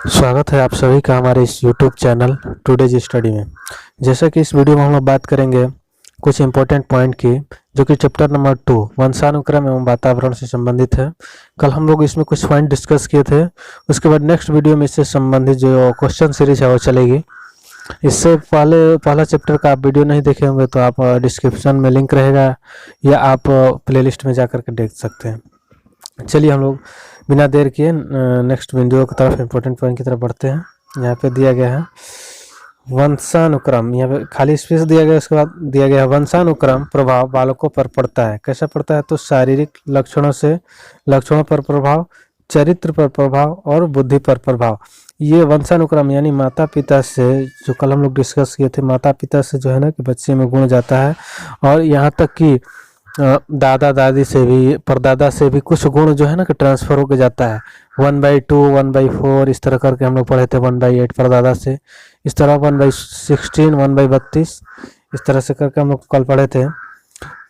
स्वागत है आप सभी का हमारे इस YouTube चैनल टुडेज स्टडी में। जैसा कि इस वीडियो में हम लोग बात करेंगे कुछ इम्पोर्टेंट पॉइंट की, जो कि चैप्टर नंबर 2 वंशानुक्रम एवं वातावरण से संबंधित है। कल हम लोग इसमें कुछ पॉइंट डिस्कस किए थे। उसके बाद नेक्स्ट वीडियो में इससे संबंधित जो क्वेश्चन सीरीज है वो चलेगी। इससे पहला चैप्टर का आप वीडियो नहीं देखे होंगे तो आप डिस्क्रिप्शन में लिंक रहेगा या आप प्लेलिस्ट में जा कर के देख सकते हैं। चलिए हम लोग बिना देर किए नेक्स्ट वीडियो की तरफ इम्पोर्टेंट पॉइंट की तरफ बढ़ते हैं। यहाँ पे दिया गया है वंशानुक्रम, यहाँ पे खाली स्पेस दिया गया है। उसके बाद दिया गया है वंशानुक्रम प्रभाव बालकों पर पड़ता है। कैसा पड़ता है? तो शारीरिक लक्षणों पर प्रभाव, चरित्र पर प्रभाव और बुद्धि पर प्रभाव। ये वंशानुक्रम यानी माता पिता से, जो कल हम लोग डिस्कस किए थे, माता पिता से जो है ना कि बच्चे में गुण जाता है, और यहाँ तक कि दादा दादी से भी, परदादा से भी कुछ गुण जो है ना कि ट्रांसफर होके जाता है। 1/2, 1/4 इस तरह करके हम लोग पढ़े थे। 1/8 परदादा से, इस तरह 1/16, 1/32 इस तरह से करके हम लोग कल पढ़े थे।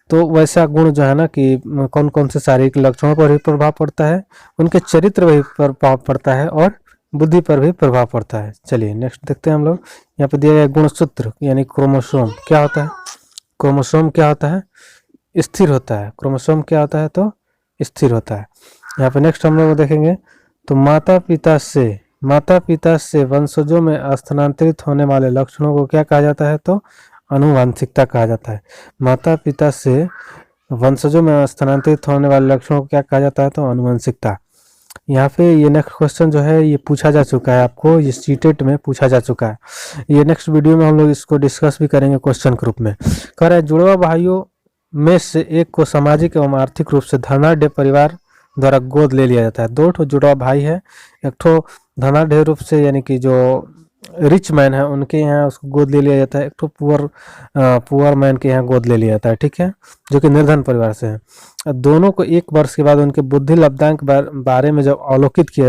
तो वैसा गुण जो है ना कि कौन कौन से शारीरिक लक्षणों पर भी प्रभाव पड़ता है, उनके चरित्र पर भी प्रभाव पड़ता है और बुद्धि पर भी प्रभाव पड़ता है। चलिए नेक्स्ट देखते हैं हम लोग। यहाँ पे दिया गया गुणसूत्र यानी क्रोमोसोम क्या होता है। क्रोमोसोम क्या होता है? स्थिर होता है। क्रोमोसोम क्या होता है? तो स्थिर होता है। यहाँ पे नेक्स्ट हम लोग देखेंगे तो माता पिता से वंशजों में स्थानांतरित होने वाले लक्षणों को क्या कहा जाता है? तो आनुवंशिकता कहा जाता है। माता पिता से वंशजों में स्थानांतरित होने वाले लक्षणों को क्या कहा जाता है? तो आनुवंशिकता। यहाँ पे ये नेक्स्ट क्वेश्चन जो है ये पूछा जा चुका है, आपको ये सीटेट में पूछा जा चुका है। ये नेक्स्ट वीडियो में हम लोग इसको डिस्कस भी करेंगे क्वेश्चन के रूप में। कह रहा है जुड़वा भाइयों में से एक को सामाजिक एवं आर्थिक रूप से धनाढ़ परिवार द्वारा गोद ले लिया जाता है। दो ठो जुड़वा भाई है, एक ठो धनाढ़ रूप से यानी कि जो रिच मैन है उनके यहाँ उसको गोद ले लिया जाता है, एक ठो पुअर मैन के यहाँ गोद ले लिया जाता है, ठीक है, जो कि निर्धन परिवार से है। दोनों को 1 वर्ष के बाद उनके बुद्धि लब्धांक बारे में जब अवलोकन किया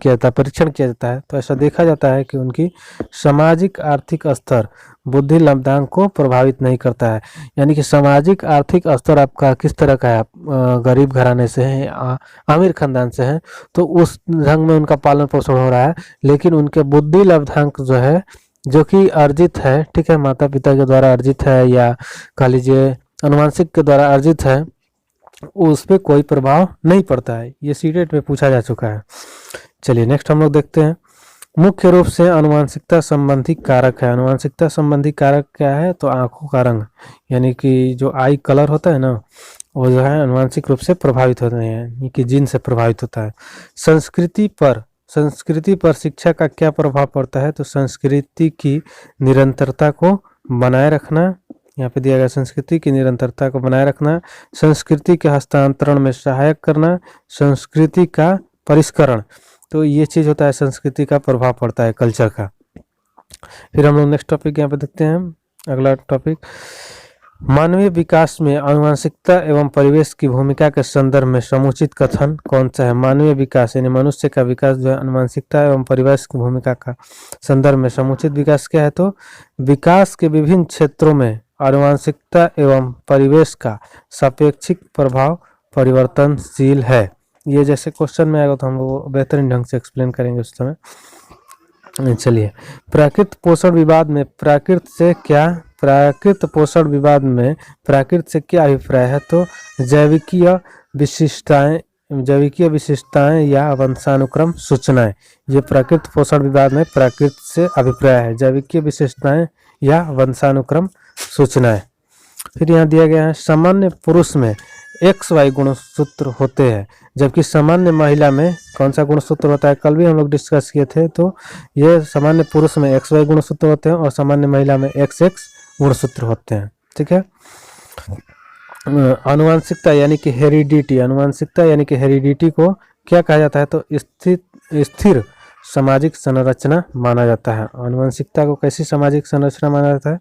जाता है, परीक्षण किया जाता है, तो ऐसा देखा जाता है कि उनकी सामाजिक आर्थिक स्तर बुद्धि लब्धांक को प्रभावित नहीं करता है। यानी कि सामाजिक आर्थिक स्तर आपका किस तरह का है, आप गरीब घराने से हैं, अमीर खानदान से हैं, तो उस ढंग में उनका पालन पोषण हो रहा है। लेकिन उनके बुद्धि लब्धांक जो है, जो कि अर्जित है, ठीक है, माता पिता के द्वारा अर्जित है या कह लीजिए अनुवांशिक के द्वारा अर्जित है, उस पर कोई प्रभाव नहीं पड़ता है। ये सीटेट में पूछा जा चुका है। चलिए नेक्स्ट हम लोग देखते हैं। मुख्य रूप से आनुवंशिकता संबंधी कारक है। आनुवंशिकता संबंधी कारक क्या है? तो आंखों का रंग, यानी कि जो आई कलर होता है ना, वो जो है आनुवंशिक रूप से प्रभावित होते हैं, यानी कि जीन से प्रभावित होता है। संस्कृति पर शिक्षा का क्या प्रभाव पड़ता है? तो संस्कृति की निरंतरता को बनाए रखना, यहाँ पे दिया गया संस्कृति की निरंतरता को बनाए रखना, संस्कृति के हस्तांतरण में सहायक करना, संस्कृति का परिष्करण, तो ये चीज होता है, संस्कृति का प्रभाव पड़ता है, कल्चर का। फिर हम लोग नेक्स्ट टॉपिक यहाँ पे देखते हैं। अगला टॉपिक, मानवीय विकास में आनुवंशिकता एवं परिवेश की भूमिका के संदर्भ में समुचित कथन कौन सा है? मानवीय विकास यानी मनुष्य का विकास जो है आनुवंशिकता एवं परिवेश की भूमिका का संदर्भ में समुचित विकास क्या है? तो विकास के विभिन्न क्षेत्रों में आनुवंशिकता एवं परिवेश का सापेक्षिक प्रभाव परिवर्तनशील है। ये जैसे क्वेश्चन में आएगा तो हम लोग बेहतरीन ढंग से एक्सप्लेन करेंगे उस समय। चलिए, प्राकृत पोषण विवाद में प्राकृत से क्या अभिप्राय है? तो जैविकीय विशिष्टताएं या वंशानुक्रम सूचनाएं। ये प्राकृत पोषण विवाद में प्राकृत से अभिप्राय है, जैविकीय विशिष्टताएं या वंशानुक्रम सूचनाएं। फिर यहाँ दिया गया है सामान्य पुरुष में XY गुणसूत्र होते हैं, जबकि सामान्य महिला में कौन सा गुणसूत्र होता है? कल भी हम लोग डिस्कस किए थे। तो ये सामान्य पुरुष में XY गुणसूत्र होते हैं और सामान्य महिला में XX गुणसूत्र होते हैं, ठीक है। आनुवंशिकता यानी कि हेरिडिटी को क्या कहा जाता है? तो स्थिर सामाजिक संरचना माना जाता है। आनुवंशिकता को कैसी सामाजिक संरचना माना जाता है?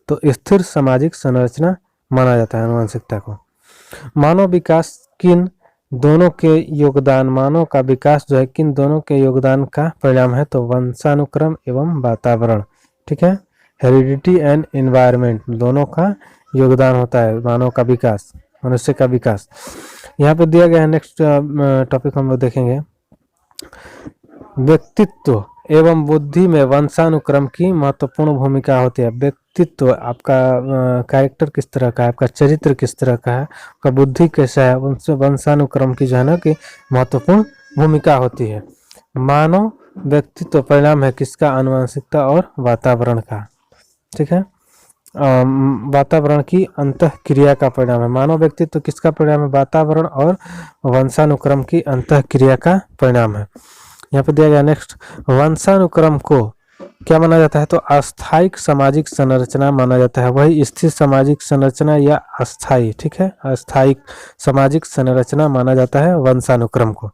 तो स्थिर सामाजिक संरचना माना जाता है आनुवंशिकता को। मानव का विकास जो है किन दोनों के योगदान का परिणाम है? तो वंशानुक्रम एवं वातावरण, ठीक है, हेरिडिटी एंड एनवायरनमेंट, दोनों का योगदान होता है मानव का विकास, मनुष्य का विकास। यहाँ पे दिया गया है नेक्स्ट टॉपिक हम लोग देखेंगे। व्यक्तित्व एवं बुद्धि में वंशानुक्रम की महत्वपूर्ण भूमिका होती है। व्यक्तित्व आपका कैरेक्टर किस तरह का है, आपका चरित्र किस तरह का है, आपका बुद्धि कैसा है, उनसे वंशानुक्रम की जो है ना कि महत्वपूर्ण भूमिका होती है। मानव व्यक्तित्व परिणाम है किसका, आनुवंशिकता और वातावरण का। ठीक है, वातावरण की अंतःक्रिया का परिणाम है। मानव व्यक्तित्व किसका परिणाम है, वातावरण और वंशानुक्रम की अंतःक्रिया का परिणाम है। यहाँ पे दिया गया नेक्स्ट, वंशानुक्रम को क्या माना जाता है, तो अस्थायी सामाजिक संरचना माना जाता है। वही स्थिर सामाजिक संरचना या अस्थायी, ठीक है, अस्थायी सामाजिक संरचना माना जाता है वंशानुक्रम को।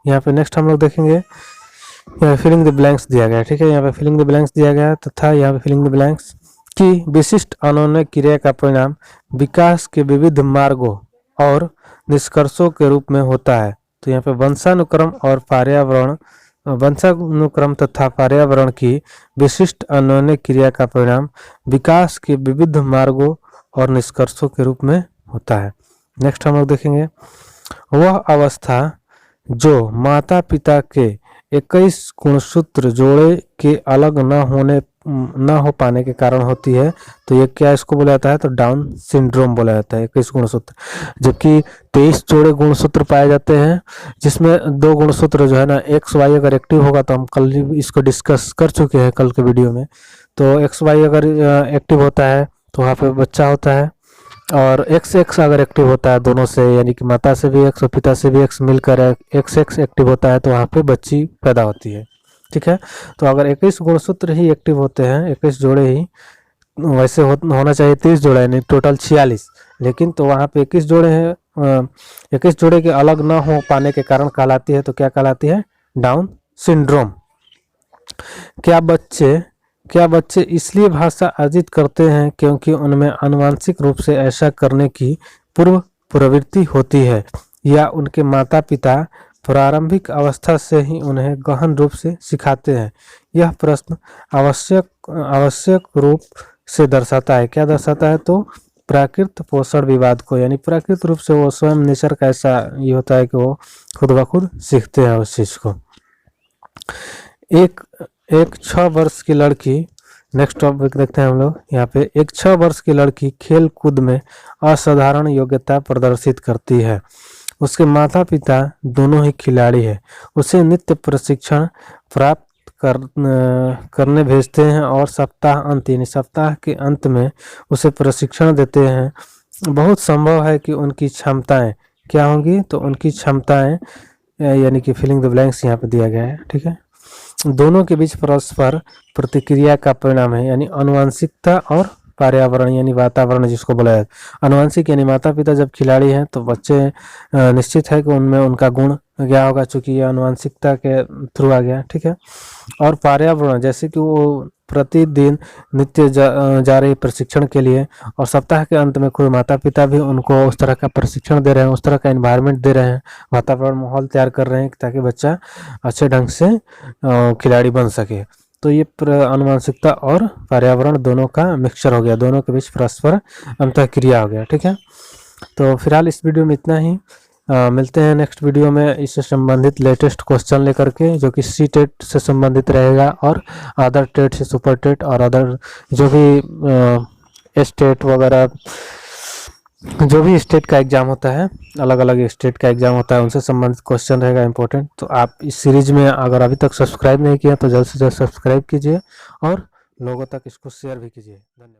यहाँ पे नेक्स्ट हम लोग देखेंगे, यहाँ फिलिंग द ब्लैंक्स दिया गया है। ठीक है, यहाँ पे फिलिंग द ब्लैंक्स दिया गया तथा यहाँ पे फिलिंग द ब्लैंक्स की विशिष्ट अनन्य क्रिया का परिणाम विकास के विविध मार्गों और निष्कर्षों के रूप में होता है। तो यहाँ पे वंशानुक्रम और पर्यावरण, वंशानुक्रम तथा पर्यावरण की विशिष्ट अनन्य क्रिया का परिणाम विकास के विविध मार्गों और निष्कर्षों के रूप में होता है। नेक्स्ट हम लोग देखेंगे, वह अवस्था जो माता पिता के 21 गुणसूत्र जोड़े के अलग न हो पाने के कारण होती है। तो ये क्या इसको बोला जाता है, तो डाउन सिंड्रोम बोला जाता है। 21 गुणसूत्र, जबकि 23 जोड़े गुणसूत्र पाए जाते हैं, जिसमें 2 गुणसूत्र जो है ना एक्स वाई अगर एक्टिव होगा, तो हम कल इसको डिस्कस कर चुके हैं कल के वीडियो में। तो एक्स वाई अगर एक्टिव होता है तो वहाँ पे बच्चा होता है, और एक्स एक्स अगर एक्टिव होता है दोनों से, यानी कि माता से भी एक्स और पिता से भी एक्स मिलकर एक्स एक्स एक्टिव होता है, तो वहाँ पे बच्ची पैदा होती है। ठीक है, तो अगर 21 गुणसूत्र ही एक्टिव होते हैं, 21 जोड़े ही, वैसे होना चाहिए 30 जोड़े, यानी टोटल 46, लेकिन तो वहाँ पे 21 जोड़े हैं, 21 जोड़े के अलग न हो पाने के कारण कहलाती है। तो क्या कहलाती है, डाउन सिंड्रोम। क्या बच्चे इसलिए भाषा अर्जित करते हैं क्योंकि उनमें आनुवंशिक रूप से ऐसा करने की पूर्व प्रवृत्ति होती है, या उनके माता पिता प्रारंभिक अवस्था से ही उन्हें गहन रूप से सिखाते हैं। यह प्रश्न आवश्यक रूप से दर्शाता है, क्या दर्शाता है, तो प्राकृत पोषण विवाद को, यानी प्राकृत रूप से वो स्वयं नेचर का ऐसा ये होता है कि वो खुद ब खुद सीखते हैं उस चीज को। एक 6 वर्ष की लड़की, नेक्स्ट टॉपिक देखते हैं हम लोग यहाँ पे। एक 6 वर्ष की लड़की खेल कूद में असाधारण योग्यता प्रदर्शित करती है। उसके माता पिता दोनों ही खिलाड़ी हैं। उसे नित्य प्रशिक्षण प्राप्त करने भेजते हैं और सप्ताह के अंत में उसे प्रशिक्षण देते हैं। बहुत संभव है कि उनकी क्षमताएं क्या होंगी, तो उनकी क्षमताएं यानी कि फिलिंग द ब्लैंक्स यहाँ पे दिया गया है। ठीक है, दोनों के बीच परस्पर प्रतिक्रिया का परिणाम है, यानी आनुवंशिकता और पर्यावरण यानी वातावरण जिसको बोला है। आनुवंशिक यानी माता पिता जब खिलाड़ी हैं तो बच्चे निश्चित है कि उनमें उनका गुण क्या होगा, चूंकि ये आनुवंशिकता के थ्रू आ गया। ठीक है, और पर्यावरण जैसे कि वो प्रतिदिन नित्य जा रही प्रशिक्षण के लिए, और सप्ताह के अंत में कोई माता पिता भी उनको उस तरह का प्रशिक्षण दे रहे हैं, उस तरह का एनवायरनमेंट दे रहे हैं, वातावरण माहौल तैयार कर रहे हैं ताकि बच्चा अच्छे ढंग से खिलाड़ी बन सके। तो ये आनुवंशिकता और पर्यावरण दोनों का मिक्सचर हो गया, दोनों के बीच परस्पर अंतःक्रिया हो गया। ठीक है, तो फिलहाल इस वीडियो में इतना ही। मिलते हैं नेक्स्ट वीडियो में इससे संबंधित लेटेस्ट क्वेश्चन लेकर के, जो कि सी टेट से संबंधित रहेगा और अदर टेट से सुपर टेट और अदर जो भी स्टेट वगैरह जो भी स्टेट का एग्जाम होता है, अलग अलग स्टेट का एग्जाम होता है, उनसे संबंधित क्वेश्चन रहेगा इंपॉर्टेंट। तो आप इस सीरीज में अगर अभी तक सब्सक्राइब नहीं किया तो जल्द से जल्द सब्सक्राइब कीजिए और लोगों तक इसको शेयर भी कीजिए। धन्यवाद।